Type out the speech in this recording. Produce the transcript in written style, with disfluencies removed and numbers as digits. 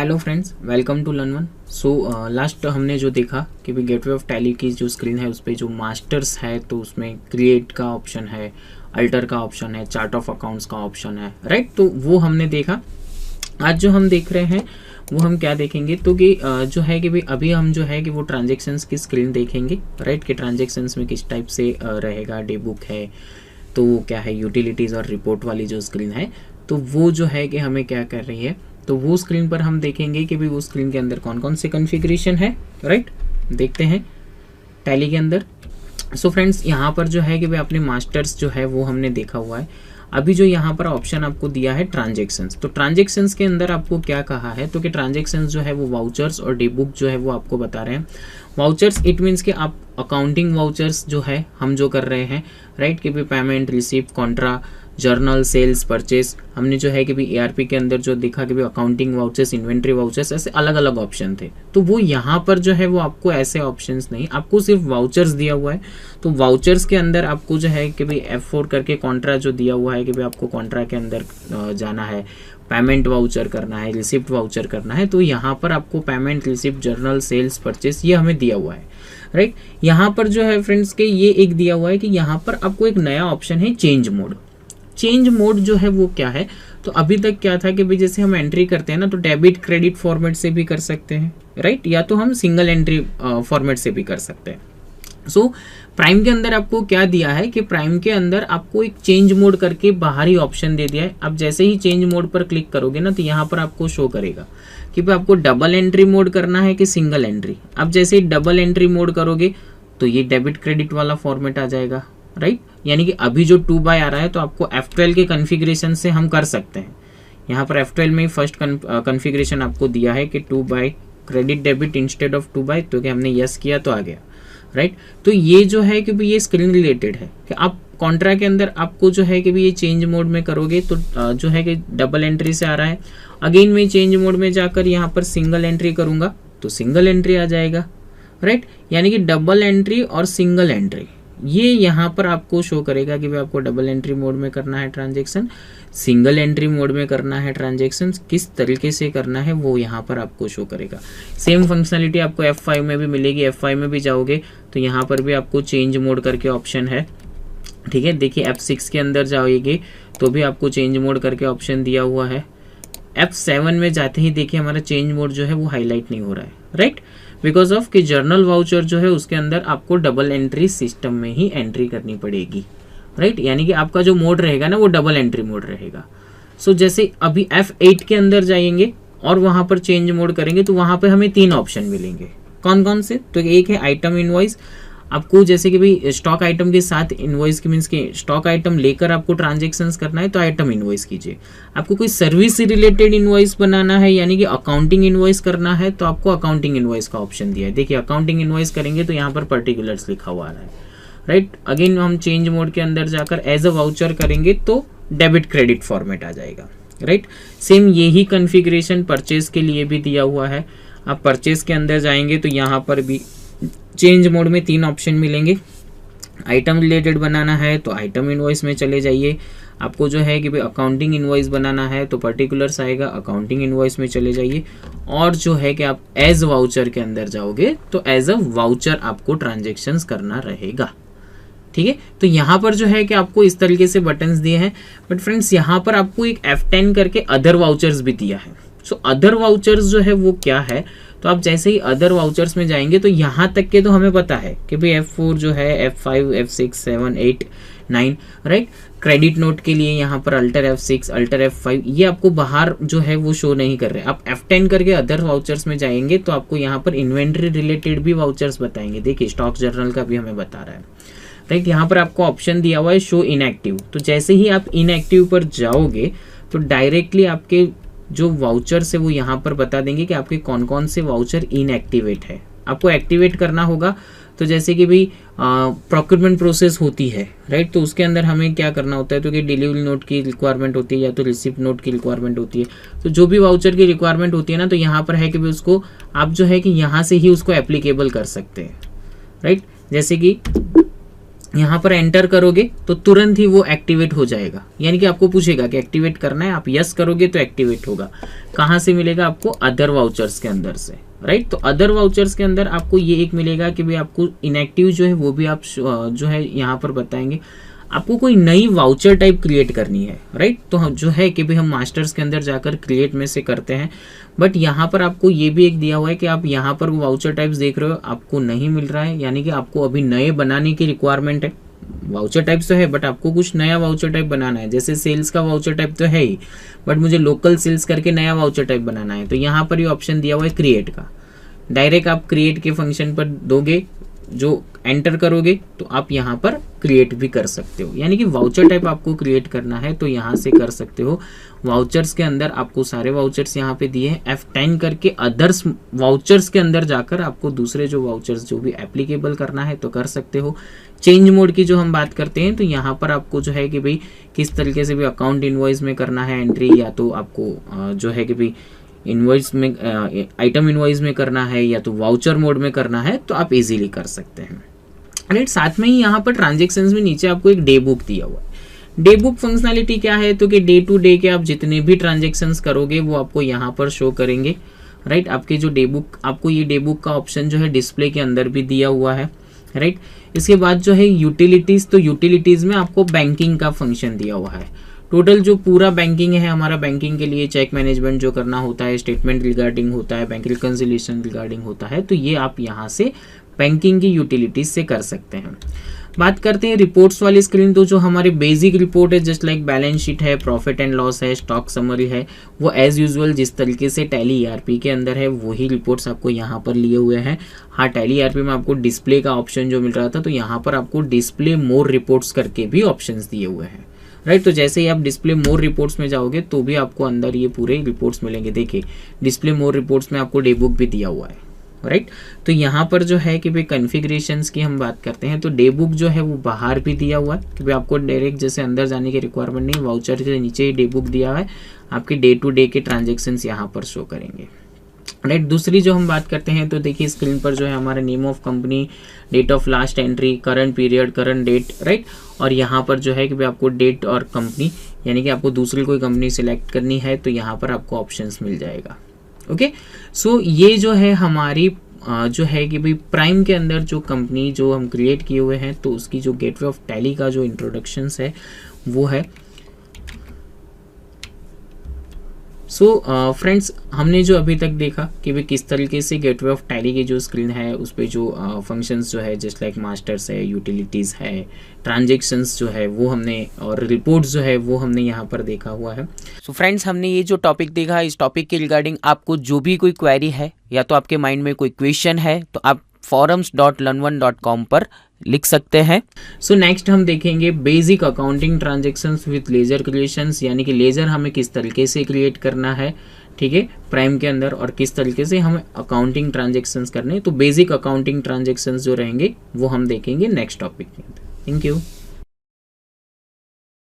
Hello friends, welcome to learn one. So last हमने जो देखा कि भाई गेटवे ऑफ टैली की जो स्क्रीन है उस पर जो मास्टर्स है तो उसमें क्रिएट का ऑप्शन है, अल्टर का ऑप्शन है, चार्ट ऑफ अकाउंट्स का ऑप्शन है, राइट। तो वो हमने देखा। आज जो हम देख रहे हैं वो हम क्या देखेंगे तो कि जो है कि भाई अभी हम जो है कि वो ट्रांजेक्शन्स की स्क्रीन देखेंगे, राइट। कि ट्रांजेक्शन्स में किस टाइप से रहेगा, डे बुक है तो वो क्या है, यूटिलिटीज़ और रिपोर्ट वाली जो स्क्रीन है तो वो जो है कि हमें क्या कर रही है, तो वो स्क्रीन पर हम देखेंगे कि भाई वो स्क्रीन के अंदर कौन कौन से कॉन्फ़िगरेशन है, राइट। देखते हैं टैली के अंदर। सो फ्रेंड्स, यहाँ पर जो है कि भाई अपने मास्टर्स जो है वो हमने देखा हुआ है। अभी जो यहाँ पर ऑप्शन आपको दिया है ट्रांजेक्शन्स, तो ट्रांजेक्शन्स के अंदर आपको क्या कहा है तो कि ट्रांजेक्शन्स जो है वो वाउचर्स और डे बुक जो है वो आपको बता रहे हैं। वाउचर्स इट मीन्स कि आप अकाउंटिंग वाउचर्स जो है हम जो कर रहे हैं, राइट। कि भाई payment, receipt, contra, journal, sales, purchase, हमने जो है कि भाई ERP के अंदर जो दिखा कि भाई अकाउंटिंग वाउचर्स, इन्वेंट्री वाउचर्स, ऐसे अलग अलग ऑप्शन थे। तो वो यहाँ पर जो है वो आपको ऐसे ऑप्शंस नहीं, आपको सिर्फ वाउचर्स दिया हुआ है। तो वाउचर्स के अंदर आपको जो है कि भाई F4 करके कॉन्ट्रा जो दिया हुआ है कि भाई आपको कॉन्ट्रा के अंदर जाना है, पेमेंट वाउचर करना है, रिसिप्ट वाउचर करना है। तो यहाँ पर आपको payment, receipt, journal, sales, purchase ये हमें दिया हुआ है, राइट। यहाँ पर जो है फ्रेंड्स के ये एक दिया हुआ है कि यहाँ पर आपको एक नया ऑप्शन है चेंज मोड। चेंज मोड जो है वो क्या है, तो अभी तक क्या था कि भाई जैसे हम एंट्री करते हैं ना तो डेबिट क्रेडिट फॉर्मेट से भी कर सकते हैं, राइट, या तो हम सिंगल एंट्री फॉर्मेट से भी कर सकते हैं। सो प्राइम के अंदर आपको क्या दिया है कि प्राइम के अंदर आपको एक चेंज मोड करके बाहरी ऑप्शन दे दिया है। अब जैसे ही चेंज मोड पर क्लिक करोगे ना तो यहाँ पर आपको शो करेगा कि भाई आपको डबल एंट्री मोड करना है कि सिंगल एंट्री। अब जैसे ही डबल एंट्री मोड करोगे तो ये डेबिट क्रेडिट वाला फॉर्मेट आ जाएगा, राइट। यानी कि अभी जो 2 बाय आ रहा है तो आपको F12 के कॉन्फ़िगरेशन से हम कर सकते हैं। यहाँ पर F12 में फर्स्ट कॉन्फ़िगरेशन आपको दिया है कि 2 by credit debit instead of 2 by, तो कि हमने यस किया तो आ गया, राइट। तो ये जो है कि भाई ये स्क्रीन रिलेटेड है कि आप कॉन्ट्रा के अंदर आपको जो है कि भाई ये चेंज मोड में करोगे तो जो है कि डबल एंट्री से आ रहा है। अगेन मैं चेंज मोड में जाकर यहाँ पर सिंगल एंट्री करूँगा तो सिंगल एंट्री आ जाएगा, राइट। यानी कि डबल एंट्री और सिंगल एंट्री ये यहाँ पर आपको शो करेगा कि भाई आपको डबल एंट्री मोड में करना है ट्रांजेक्शन, सिंगल एंट्री मोड में करना है ट्रांजेक्शन, किस तरीके से करना है वो यहाँ पर आपको शो करेगा। सेम फंक्शनलिटी आपको F5 में भी मिलेगी। F5 में भी जाओगे तो यहाँ पर भी आपको चेंज मोड करके ऑप्शन है, ठीक है। देखिए F6 के अंदर जाओगे तो भी आपको चेंज मोड करके ऑप्शन दिया हुआ है। F7 में जाते ही देखिए हमारा चेंज मोड जो है वो हाईलाइट नहीं हो रहा है, राइट, बिकॉज ऑफ कि जर्नल वाउचर जो है उसके अंदर आपको डबल एंट्री सिस्टम में ही एंट्री करनी पड़ेगी, राइट। यानी कि आपका जो मोड रहेगा ना वो डबल एंट्री मोड रहेगा। सो जैसे अभी F8 के अंदर जाएंगे और वहां पर चेंज मोड करेंगे तो वहां पर हमें 3 ऑप्शन मिलेंगे। कौन कौन से, तो एक है आइटम इनवॉइस। आपको जैसे कि भाई स्टॉक आइटम के साथ इनवॉइस की मीन्स के स्टॉक आइटम लेकर आपको ट्रांजेक्शन्स करना है तो आइटम इनवॉइस कीजिए। आपको कोई सर्विस से रिलेटेड इनवॉइस बनाना है यानी कि अकाउंटिंग इनवॉइस करना है तो आपको अकाउंटिंग इनवॉइस का ऑप्शन दिया है। देखिए अकाउंटिंग इनवॉइस करेंगे तो यहाँ पर पर्टिकुलर्स लिखा हुआ आ रहा है, राइट। अगेन हम चेंज मोड के अंदर जाकर एज अ वाउचर करेंगे तो डेबिट क्रेडिट फॉर्मेट आ जाएगा, राइट। सेम यही कॉन्फ़िगरेशन परचेज के लिए भी दिया हुआ है। आप परचेज के अंदर जाएंगे तो यहाँ पर भी चेंज मोड में 3 ऑप्शन मिलेंगे। आइटम रिलेटेड बनाना है तो आइटम इनवॉइस में चले जाइए। आपको जो है कि भाई अकाउंटिंग इनवॉइस बनाना है तो पर्टिकुलर्स आएगा, अकाउंटिंग इनवॉइस में चले जाइए। और जो है कि आप एज वाउचर के अंदर जाओगे तो एज अ वाउचर आपको ट्रांजेक्शन्स करना रहेगा, ठीक है। तो यहाँ पर जो है कि आपको इस तरीके से बटन्स दिए हैं। बट फ्रेंड्स यहाँ पर आपको एक F10 करके अदर वाउचर्स भी दिया है। सो अदर वाउचर्स जो है वो क्या है, तो आप जैसे ही अदर वाउचर्स में जाएंगे तो यहाँ तक के तो हमें पता है कि भाई F4 जो है, F5, F6, 7, 8, 9, right. Credit note के लिए यहाँ पर अल्टर F6, अल्टर F5 ये आपको बाहर जो है वो शो नहीं कर रहे। आप F10 करके अदर वाउचर्स में जाएंगे तो आपको यहाँ पर इन्वेंट्री रिलेटेड भी वाउचर्स बताएंगे। देखिए स्टॉक जर्नल का भी हमें बता रहा है, राइट। यहाँ पर आपको ऑप्शन दिया हुआ है शो इनएक्टिव। तो जैसे ही आप इनएक्टिव पर जाओगे तो डायरेक्टली आपके जो वाउचर्स है वो यहाँ पर बता देंगे कि आपके कौन कौन से वाउचर इनएक्टिवेट है। आपको एक्टिवेट करना होगा तो जैसे कि भाई प्रोक्योरमेंट प्रोसेस होती है, राइट। तो उसके अंदर हमें क्या करना होता है तो कि डिलीवरी नोट की रिक्वायरमेंट होती है या तो रिसिप्ट नोट की रिक्वायरमेंट होती है। तो जो भी वाउचर की रिक्वायरमेंट होती है ना तो यहाँ पर है कि भाई उसको आप जो है कि यहाँ से ही उसको एप्लीकेबल कर सकते हैं, राइट। जैसे कि यहाँ पर एंटर करोगे तो तुरंत ही वो एक्टिवेट हो जाएगा, यानी कि आपको पूछेगा कि एक्टिवेट करना है, आप यस करोगे तो एक्टिवेट होगा। कहाँ से मिलेगा आपको? अदर वाउचर्स के अंदर से, राइट। तो अदर वाउचर्स के अंदर आपको ये एक मिलेगा कि भाई आपको इनएक्टिव जो है वो भी आप जो है यहाँ पर बताएंगे। आपको कोई नई वाउचर टाइप क्रिएट करनी है, राइट। तो जो है कि भाई हम मास्टर्स के अंदर जाकर क्रिएट में से करते हैं, बट यहाँ पर आपको ये भी एक दिया हुआ है कि आप यहाँ पर वो वाउचर टाइप्स देख रहे हो, आपको नहीं मिल रहा है, यानी कि आपको अभी नए बनाने की रिक्वायरमेंट है। वाउचर टाइप्स तो है बट आपको कुछ नया वाउचर टाइप बनाना है। जैसे सेल्स का वाउचर टाइप तो है ही, बट मुझे लोकल सेल्स करके नया वाउचर टाइप बनाना है, तो यहाँ पर ये ऑप्शन दिया हुआ है क्रिएट का। डायरेक्ट आप क्रिएट के फंक्शन पर दोगे, जो एंटर करोगे तो आप यहाँ पर क्रिएट भी कर सकते हो, यानी कि वाउचर टाइप आपको क्रिएट करना है तो यहाँ से कर सकते हो। वाउचर्स के अंदर आपको सारे वाउचर्स यहाँ पे दिए हैं, F10 करके अदर्स वाउचर्स के अंदर जाकर आपको दूसरे जो वाउचर्स जो भी एप्लीकेबल करना है तो कर सकते हो। चेंज मोड की जो हम बात करते हैं तो यहाँ पर आपको जो है कि भाई किस तरीके से भी अकाउंट इनवॉइस में करना है एंट्री, या तो आपको जो है कि भाई इनवॉइस में आइटम इनवॉइस में करना है या तो वाउचर मोड में करना है, तो आप इजीली कर सकते हैं, राइट। साथ में ही यहाँ पर ट्रांजेक्शन्स में नीचे आपको एक डे बुक दिया हुआ है। डे बुक फंक्शनैलिटी क्या है? तो कि डे टू डे के आप जितने भी ट्रांजेक्शन्स करोगे वो आपको यहाँ पर शो करेंगे, राइट। आपके जो डे बुक, आपको ये डे बुक का ऑप्शन जो है डिस्प्ले के अंदर भी दिया हुआ है, राइट। इसके बाद जो है यूटिलिटीज, तो यूटिलिटीज में आपको बैंकिंग का फंक्शन दिया हुआ है। टोटल जो पूरा बैंकिंग है हमारा, बैंकिंग के लिए चेक मैनेजमेंट जो करना होता है, स्टेटमेंट रिगार्डिंग होता है, बैंक रिकंसिलिएशन रिगार्डिंग होता है, तो ये आप यहाँ से बैंकिंग की यूटिलिटीज से कर सकते हैं। बात करते हैं रिपोर्ट्स वाली स्क्रीन, तो जो हमारी बेसिक रिपोर्ट है जस्ट लाइक बैलेंस शीट है, प्रॉफिट एंड लॉस है, स्टॉक समरी है, वो एज यूजुअल जिस तरीके से टैली ईआरपी के अंदर है वही रिपोर्ट्स आपको यहाँ पर लिए हुए हैं। हाँ, टैली ईआरपी में आपको डिस्प्ले का ऑप्शन जो मिल रहा था, तो यहाँ पर आपको डिस्प्ले मोर रिपोर्ट्स करके भी ऑप्शन दिए हुए हैं, राइट। तो जैसे ही आप डिस्प्ले मोर रिपोर्ट्स में जाओगे तो भी आपको अंदर ये पूरे रिपोर्ट्स मिलेंगे। देखिए डिस्प्ले मोर रिपोर्ट्स में आपको डे बुक भी दिया हुआ है, राइट। तो यहाँ पर जो है कि भाई कॉन्फ़िगरेशंस की हम बात करते हैं तो डे बुक जो है वो बाहर भी दिया हुआ है कि भाई आपको डायरेक्ट जैसे अंदर जाने की रिक्वायरमेंट नहीं, वाउचर के नीचे ही डे बुक दिया हुआ है, आपके डे टू डे के ट्रांजेक्शन्स यहाँ पर शो करेंगे, राइट। दूसरी जो हम बात करते हैं तो देखिए स्क्रीन पर जो है हमारा name of company, date of last entry, current period, current date, right. और यहाँ पर जो है कि भाई आपको डेट और कंपनी, यानी कि आपको दूसरी कोई कंपनी सिलेक्ट करनी है तो यहाँ पर आपको ऑप्शंस मिल जाएगा। ओके, सो ये जो है हमारी जो है कि भाई प्राइम के अंदर जो कंपनी जो हम क्रिएट किए हुए हैं तो उसकी जो गेटवे ऑफ टैली का जो इंट्रोडक्शंस है वो है। सो फ्रेंड्स, हमने जो अभी तक देखा कि भाई किस तरीके से गेटवे ऑफ टैली की जो स्क्रीन है उस पर जो फंक्शंस जो है जस्ट लाइक मास्टर्स है, यूटिलिटीज़ है, ट्रांजेक्शन्स जो है वो हमने, और रिपोर्ट्स जो है वो हमने यहाँ पर देखा हुआ है। सो फ्रेंड्स, हमने ये जो टॉपिक देखा, इस टॉपिक के रिगार्डिंग आपको जो भी कोई क्वेरी है या तो आपके माइंड में कोई क्वेश्चन है तो आप forums.learn1.com पर लिख सकते हैं। सो नेक्स्ट हम देखेंगे basic accounting transactions with ledger creations, यानी कि लेजर हमें किस तरीके से क्रिएट करना है, ठीक है, प्राइम के अंदर, और किस तरीके से हमें अकाउंटिंग ट्रांजेक्शन्स करने हैं। तो बेसिक अकाउंटिंग ट्रांजेक्शन्स जो रहेंगे वो हम देखेंगे नेक्स्ट टॉपिक के अंदर। Thank you.